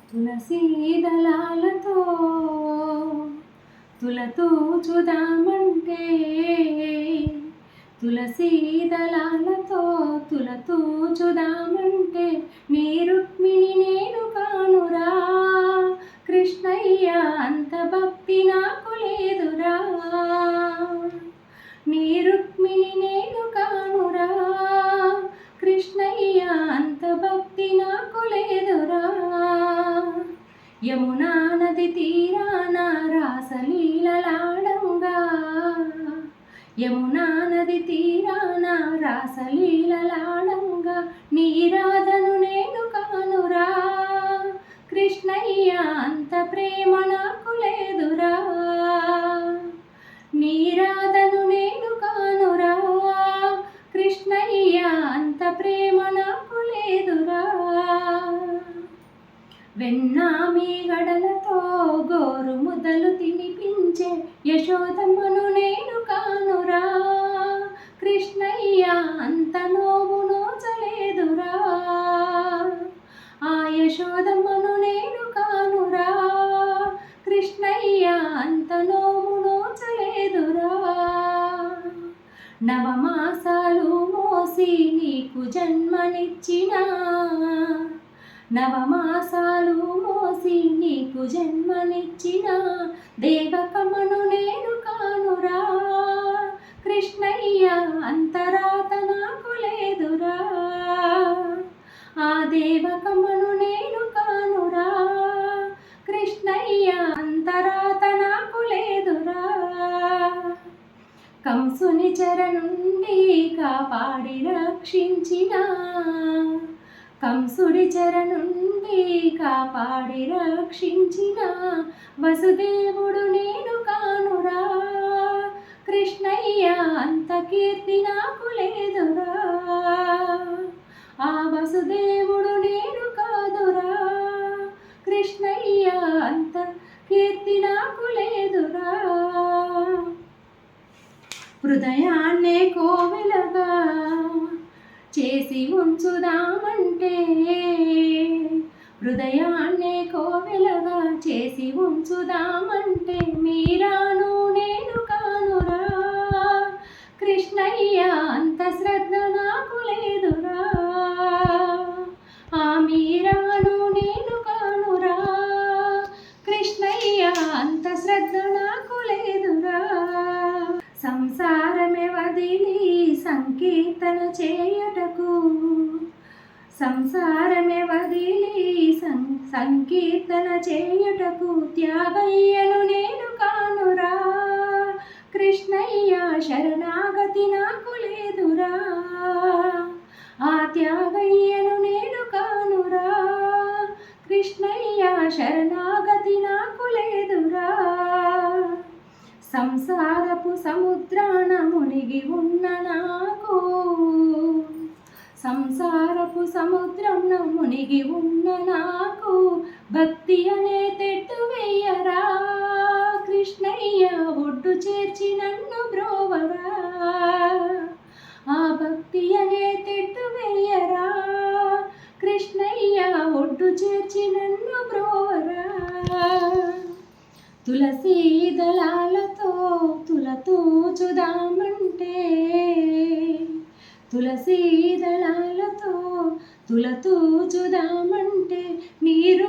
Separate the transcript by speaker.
Speaker 1: తులసీ దళాలతో తులతూచుదామంటే, తులసీ దళాలతో తులతూచుదామంటే, నీ రుక్మిణి నేను కానురా కృష్ణయ్య, అంత భక్తి నాకు లేదురా. నీ రుక్మిణి నేను కానురా కృష్ణయ్య, అంత భక్తి నాకు లేదురా. యమునా నది తీరాన రాసలీలలాడంగా, యమునా నది తీరాన రాసలీలలాడంగా, నీ రాధను నేను కానురా కృష్ణయ్య, అంత ప్రేమ నాకు లేదురా. నీ రాధను నేను కానురా కృష్ణయ్య, అంత ప్రేమ నాకు లేదురా. వెన్నా మీ గడలతో గోరు ముద్దలు తినిపించే యశోదమ్మను నేను కానురా కృష్ణయ్య, అంత నోము నోచలేదురా. ఆ యశోదమ్మను నేను కానురా కృష్ణయ్య, అంత నోము నోచలేదురా. నవమాసాలు మోసి నీకు జన్మనిచ్చిన, నవమాసాలు మోసి నీకు జన్మనిచ్చిన దేవకమ్మను నేను కానురా కృష్ణయ్య, అంతరాత నాకు లేదురా. ఆ దేవకమ్మను నేను కానురా కృష్ణయ్య, అంతరాత నాకు లేదురా. కంసుని చెర నుండి కాపాడి రక్షించిన, కంసుడి చెర నుండి కాపాడి రక్షించిన వసుదేవుడు నేను కానురా కృష్ణయ్య, అంత కీర్తి నాకు లేదురా. ఆ వసుదేవుడు నేను కాదురా కృష్ణయ్య, అంత కీర్తి నాకు లేదురా. హృదయాన్నే కోవెలగా చేసి ఉంచుదామంటే, హృదయాన్నే కోవెలగా చేసి ఉంచుదామంటే, మీరాను నేను కానురా కృష్ణయ్య, అంత శ్రద్ధ నాకు లేదురా. ఆ మీరాను నేను కానురా కృష్ణయ్య, అంత శ్రద్ధ నాకు లేదురా. సంసారమే వదిలి సంకీర్తన చేయటకు, సంసారమే వదిలి సంకీర్తన చేయటకు త్యాగయ్యను నేను కానురా కృష్ణయ్య, శరణాగతి నాకు లేదురా. ఆ త్యాగయ్యను నేను కానురా కృష్ణయ్య, శరణాగతి నాకు లేదురా. సంసారపు సముద్రాన మునిగి ఉన్న నాకు, సంసారపు సముద్రాన మునిగి ఉన్న నాకు భక్తి అనే తెట్టు వెయ్యరా కృష్ణయ్య, ఒడ్డు చేర్చి నన్ను బ్రోవరా. ఆ భక్తి అనే తెట్టు వెయ్యరా కృష్ణయ్య, ఒడ్డు చేర్చి నన్ను బ్రోవరా. తులసీ దళాలతో తులతూచుదామంటే, తులసీ దళాలతో తులతూచుదామంటే, మీరు